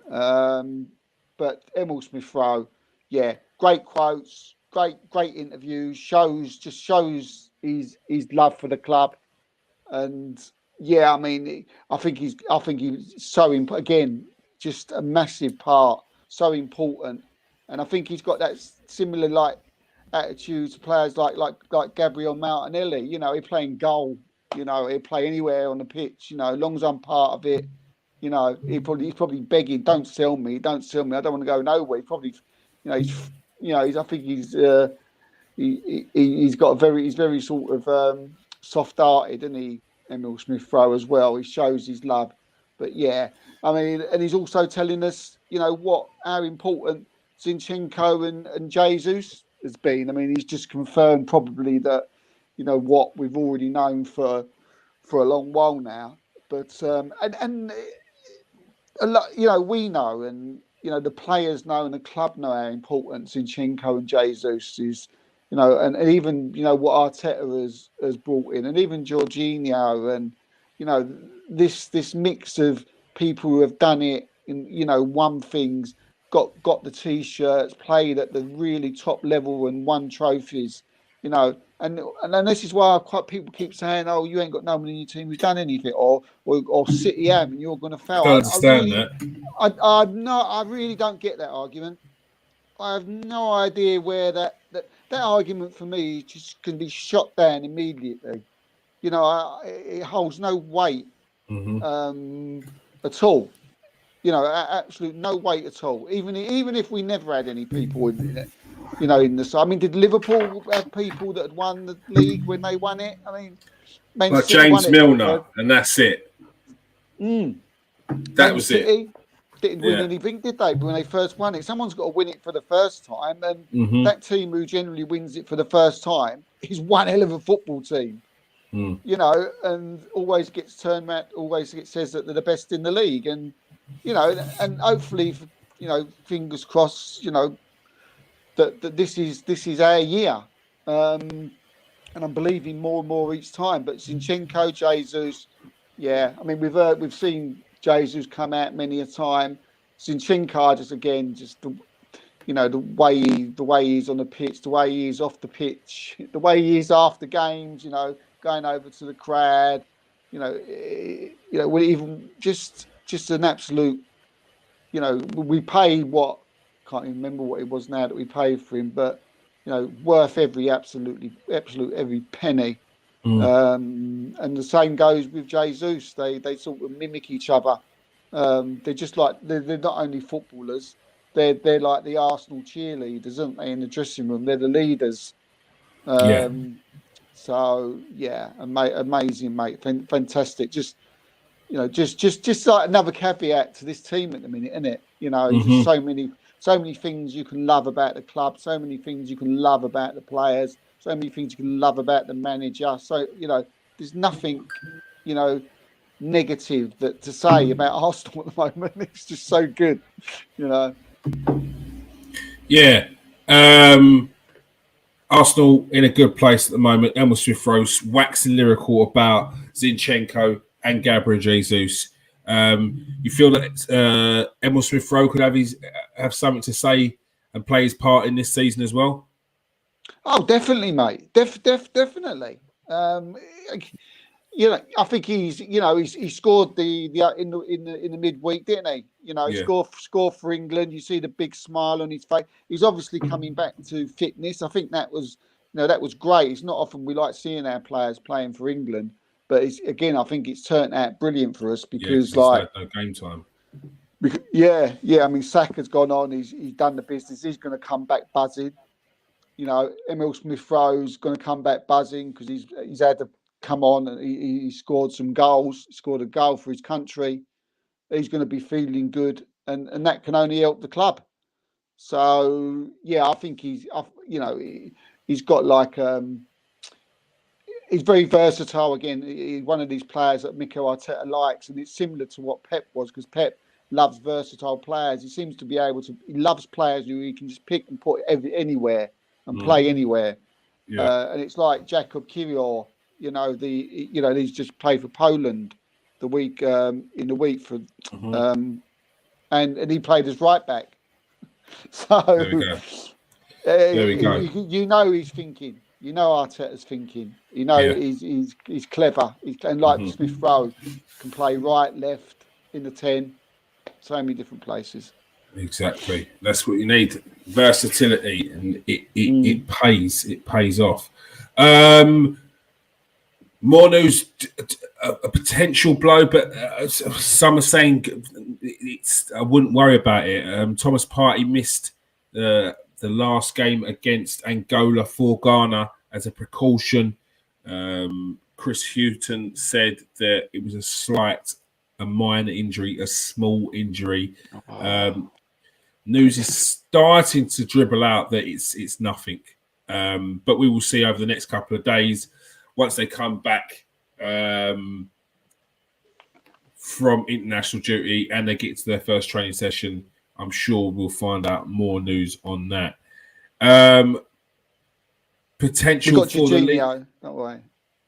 but Emil Smith Rowe, yeah, great quotes, great interviews, shows his love for the club, and yeah, I mean, I think he's so again, just a massive part, so important, and I think he's got that similar like attitude to players like Gabriel Martinelli. You know, he playing goal. You know, he'll play anywhere on the pitch. You know, as long as I'm part of it. You know, he's probably begging, don't sell me. I don't want to go nowhere. He probably, I think he's very sort of soft-hearted, isn't he, Emil Smith Rowe as well. He shows his love, but yeah, I mean, and he's also telling us, how important Zinchenko and Jesus has been. I mean, he's just confirmed probably that, what we've already known for a long while now. But and a lot, we know, and the players know, and the club know how important Zinchenko and Jesus is. And even what Arteta has brought in, and even Jorginho, and this mix of people who have done it, won things, got the t-shirts, played at the really top level, and won trophies. And this is why people keep saying, "Oh, you ain't got no one in your team who's done anything," or City have, and you're going to fail. I understand that. I really don't get that argument. I have no idea where that argument for me just can be shot down immediately. It holds no weight at all. Absolute no weight at all. Even if we never had any people in it. In the side. I mean, did Liverpool have people that had won the league when they won it? I mean, like James Milner, and that's it. That was it. Didn't win anything, did they? When they first won it, someone's got to win it for the first time, and that team who generally wins it for the first time is one hell of a football team. And always gets turned around, always says that they're the best in the league, and and hopefully, fingers crossed, that this is our year, and I'm believing more and more each time. But Zinchenko, Jesus, yeah, I mean we've seen Jesus come out many a time. Zinchenko the way he is on the pitch, the way he is off the pitch, the way he is after games, going over to the crowd, even just an absolute, we paid what. Can't even remember what it was now that we paid for him, but worth every every penny. And the same goes with Jesus. They sort of mimic each other. They're just like they're not only footballers. They're like the Arsenal cheerleaders, aren't they? In the dressing room, they're the leaders. So yeah, amazing, mate. Fantastic. Just like another caveat to this team at the minute, isn't it? Just so many things you can love about the club, so many things you can love about the players, so many things you can love about the manager. So, there's nothing, negative to say about Arsenal at the moment. It's just so good, Yeah. Arsenal in a good place at the moment. Emil Smith Rowe waxing lyrical about Zinchenko and Gabriel Jesus. You feel that Emil Smith Rowe could have something to say and play his part in this season as well? Oh, definitely, mate. Definitely. I think he scored in the midweek, didn't he? Yeah. Score for England. You see the big smile on his face. He's obviously coming back to fitness. I think that was great. It's not often we like seeing our players playing for England, but I think it's turned out brilliant for us because he's had no game time. I mean, Saka's gone on. He's done the business. He's going to come back buzzing. Emil Smith-Rowe's going to come back buzzing because he's had to come on and he scored some goals. He scored a goal for his country. He's going to be feeling good, and that can only help the club. So I think he's got he's very versatile again. He's one of these players that Mikel Arteta likes, and it's similar to what Pep was because Pep loves versatile players. He seems to be able to. He loves players who he can just pick and put anywhere and play anywhere. Yeah. And it's like Jakub Kiwior, he's just played for Poland in the week for, and he played as right back. So there we go. He's thinking. Arteta's thinking. He's clever. And like Smith Rowe can play right, left, in the 10, so many different places. Exactly. That's what you need. Versatility, and it pays. It pays off. More news, a potential blow, but some are saying I wouldn't worry about it. Thomas Partey missed the last game against Angola for Ghana as a precaution. Chris Hughton said that it was a minor injury, a small injury. News is starting to dribble out that it's nothing, but we will see over the next couple of days once they come back from international duty and they get to their first training session. I'm sure we'll find out more news on that. Potential for the Leeds. Don't worry.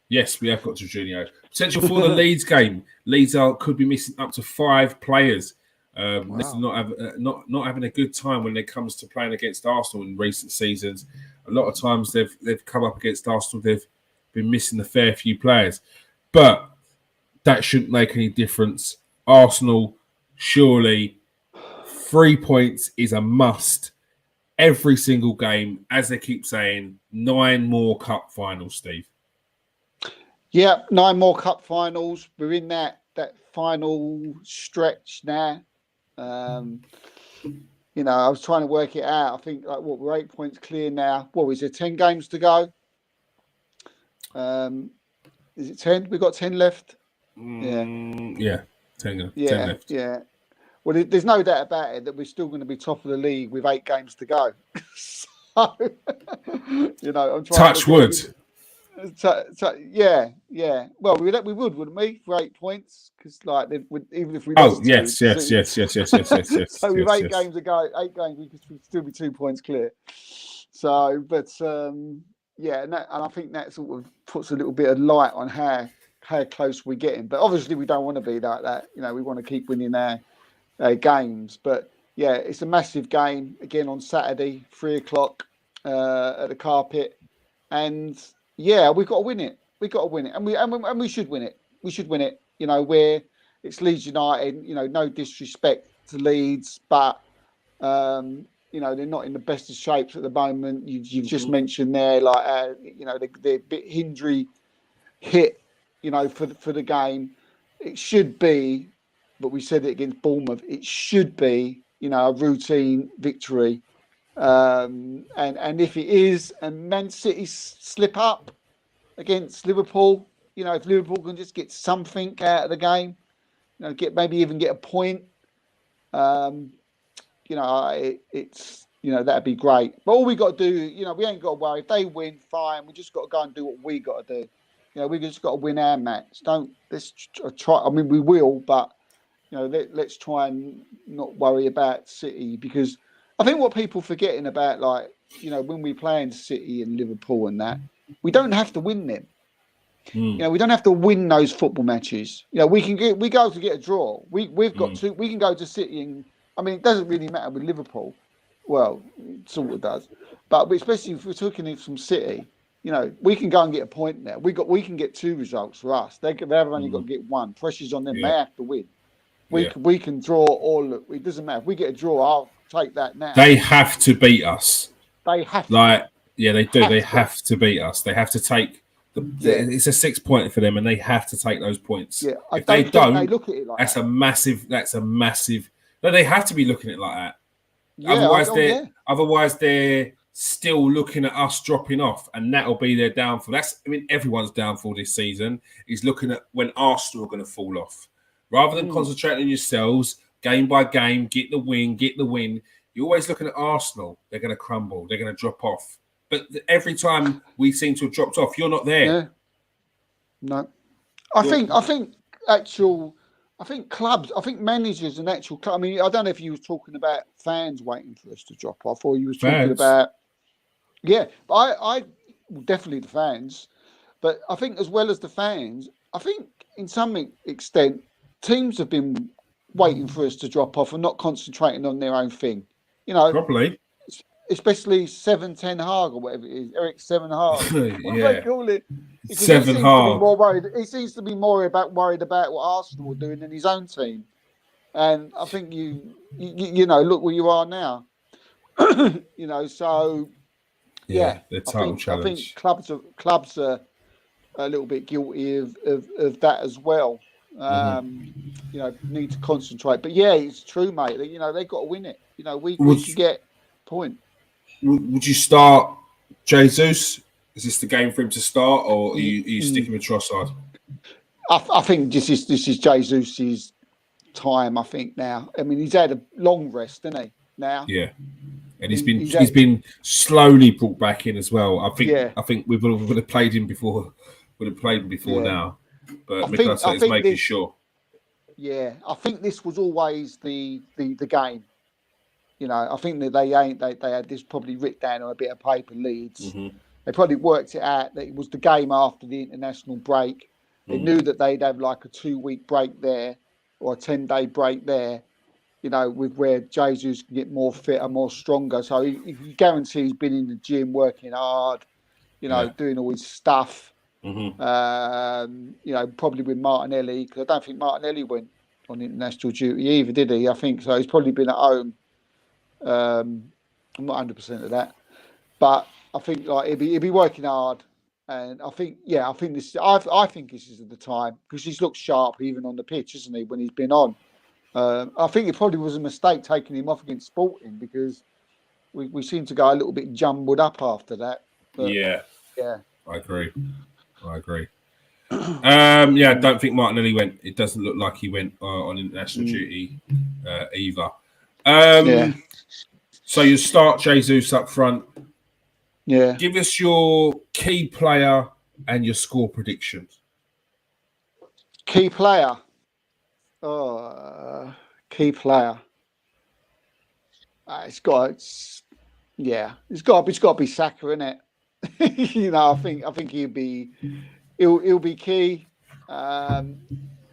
Yes, we have got Jorginho. Potential for the Leeds game. Leeds could be missing up to 5 players. This is not having a good time when it comes to playing against Arsenal in recent seasons. A lot of times they've come up against Arsenal. They've been missing a fair few players, but that shouldn't make any difference. Arsenal, surely 3 points is a must every single game. As they keep saying, 9 more cup finals, Steve. Yeah, 9 more cup finals. We're in that final stretch now. I was trying to work it out. I think we're 8 points clear now. What is there? 10 games to go. Is it 10? We've got 10 left. Yeah, 10 left. Yeah. Well, there's no doubt about it that we're still going to be top of the league with 8 games to go. So, I'm trying. Touch wood. Yeah. Well, we would, wouldn't we, for 8 points? Because even if we yes. So with 8 games to go, 8 games, we could still be 2 points clear. So, but and I think that sort of puts a little bit of light on how close we're getting. But obviously, we don't want to be like that. We want to keep winning our games. But yeah, it's a massive game again on Saturday, 3:00 at the Carpet, and. Yeah, we've got to win it. And we should win it. We should win it. Where it's Leeds United. No disrespect to Leeds, but they're not in the best of shapes at the moment. You've just mentioned there, they're a bit injury hit. For the game, it should be. But we said it against Bournemouth. It should be, a routine victory. And if it is, and Man City slip up against Liverpool, if Liverpool can just get something out of the game, maybe even get a point, it's that'd be great. But all we got to do, we ain't got to worry. If they win, fine. We just got to go and do what we got to do. We just got to win our match. Let's try. I mean, we will, but let's try and not worry about City because. I think what people forgetting about, when we play in City and Liverpool and that, we don't have to win them. We don't have to win those football matches. We go to get a draw. We've got to. We can go to City and it doesn't really matter with Liverpool. Well, it sort of does, but especially if we're talking from City, You know, we can go and get a point now. We can get 2 results for us. They've only got to get 1. Pressure's on them. Yeah. They have to win. Yeah. We can draw or it doesn't matter. If we get a draw, I'll take that now. They have to beat us. They have to. Like, yeah, they do. They have to beat us. They have to take it's a 6 pointer for them, and they have to take those points. Yeah, if they don't, they look at it like that's that. That's a massive. No, they have to be looking at it like that. Yeah, otherwise they're still looking at us dropping off, and that'll be their downfall. Everyone's downfall this season is looking at when Arsenal are going to fall off. Rather than concentrating on yourselves, game by game, get the win. You're always looking at Arsenal. They're going to crumble. They're going to drop off. But every time we seem to have dropped off, you're not there. Yeah. No. I think clubs, I think managers and actual clubs. I mean, I don't know if you were talking about fans waiting for us to drop off, or you was talking about. Yeah, but I definitely the fans, but I think as well as the fans, I think in some extent teams have been waiting for us to drop off and not concentrating on their own thing. You know, probably. Especially 7-10 Haag or whatever it is, Eric 7 Haag. What do they call it? 7 Haag. He seems to be more worried about what Arsenal are doing than his own team. And I think you know, look where you are now. You know, so the title challenge. I think clubs are a little bit guilty of that as well. You know, need to concentrate. But yeah, it's true, mate. You know, they've got to win it. You know, we should get point. Would you start Jesus? Is this the game for him to start, or are you sticking with Trossard? I think this is Jesus's time. I think now. I mean, he's had a long rest, hasn't he? Now, yeah, and he's been slowly brought back in as well. I think we would have played him before. Would have played him before now, but Mikasa is making sure. Yeah, I think this was always the game. You know, I think that they had this probably written down on a bit of paper, Leeds. They probably worked it out that it was the game after the international break. They knew that they'd have like a 2-week break there or a 10-day break there, you know, with where Jesus can get more fit and more stronger. So he guarantee he's been in the gym working hard, you know, doing all his stuff. You know, probably with Martinelli, because I don't think Martinelli went on international duty either, did he? I think so. He's probably been at home. I'm not 100% of that, but I think like he'll be working hard, and I think I think this is the time because he's looked sharp even on the pitch, isn't he? When he's been on, I think it probably was a mistake taking him off against Sporting because we seem to go a little bit jumbled up after that. But, I agree. I don't think Martinelli went. It doesn't look like he went on international duty either. So you start Jesus up front. Yeah. Give us your key player and your score predictions. Key player. Key player. It's got to be Saka, innit? You know, I think he'll be key.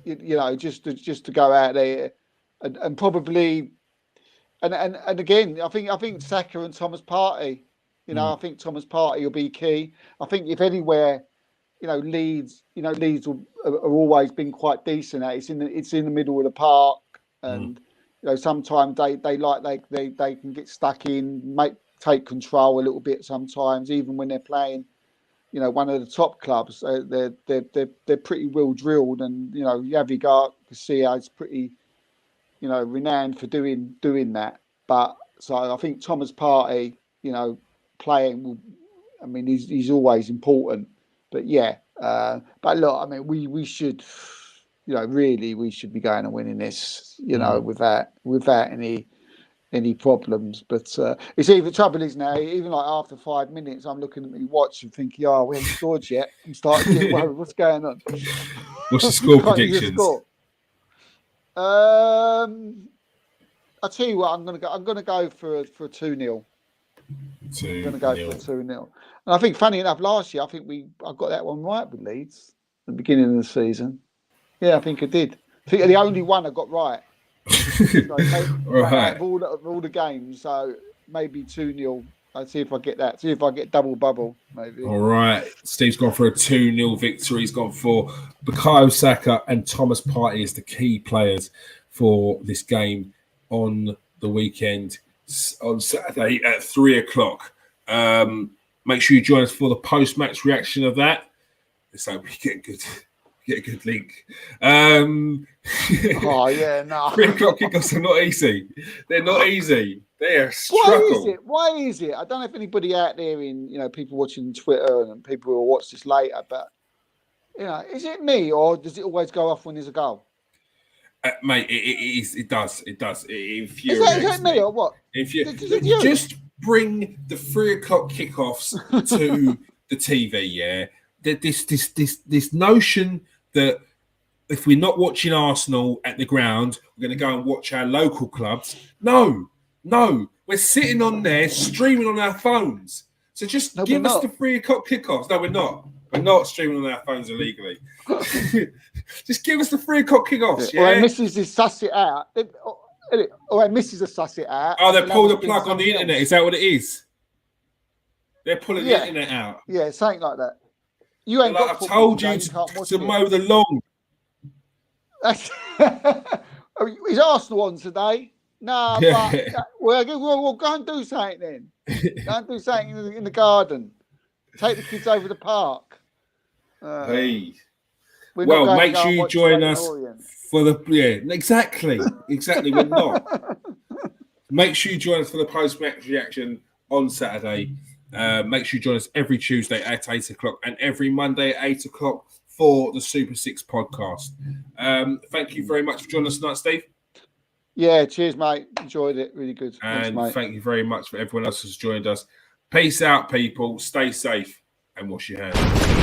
You know, just to go out there and probably. And again, I think Saka and Thomas Partey. You know, I think Thomas Partey will be key. I think if anywhere, you know, Leeds have always been quite decent at. It's in the middle of the park, and you know sometimes they can get stuck in, take control a little bit sometimes, even when they're playing. You know, one of the top clubs, they're pretty well drilled, and you know, Javi Garcia is pretty. You know, renowned for doing that. But so I think Thomas Partey, you know, playing will. I mean, he's always important. But but look, I mean, we should, you know, really we should be going and winning this, you know, without any problems. But it's even trouble is now, even like after 5 minutes, I'm looking at my watch and thinking, we haven't scored yet. I'm starting to get worried. What's going on? What's the score predictions? I'll tell you what, I'm gonna go for a 2-0. I'm gonna go for a 2-0. And I think funny enough, last year I got that one right with Leeds at the beginning of the season. Yeah, I think I did. I think the only one I got right. So maybe, right. Out of all the games, so maybe 2-0 I'll see if I get that. See if I get double bubble, maybe. All right. Steve's gone for a 2-0 victory. He's gone for Bukayo Saka and Thomas Partey as the key players for this game on the weekend on Saturday at 3 o'clock. Make sure you join us for the post-match reaction of that. Let's hope we get a good link. Oh, yeah, no. 3 o'clock kickoffs are not easy. They're not easy. They are struggle. Why is it? I don't know if anybody out there people watching Twitter and people who will watch this later, but, is it me or does it always go off when there's a goal? Mate, it does. It infuriates Is that me or what? Just bring the 3 o'clock kickoffs to the TV, yeah? This notion that if we're not watching Arsenal at the ground, we're going to go and watch our local clubs. No, we're sitting on there streaming on our phones. So just give us the 3 o'clock kickoffs. No, we're not. We're not streaming on our phones illegally. Just give us the 3 o'clock kickoffs. Yeah. Or Mrs. is suss it out. Or Mrs. is suss it out. Oh, they pulled the plug on the internet. Is that what it is? They're pulling the internet out. Yeah, something like that. You ain't I've told you to mow the lawn. Is Arsenal on today? No, but we'll go and do something then. Go and do something in the garden. Take the kids over the park. Well, make sure you join us for the exactly. We're not. Make sure you join us for the post-match reaction on Saturday. Make sure you join us every Tuesday at 8 o'clock and every Monday at 8 o'clock for the Super 6 podcast. Thank you very much for joining us tonight, Steve. Yeah, cheers, mate. Enjoyed it. Really good. And thanks, mate. Thank you very much for everyone else who's joined us. Peace out, people. Stay safe and wash your hands.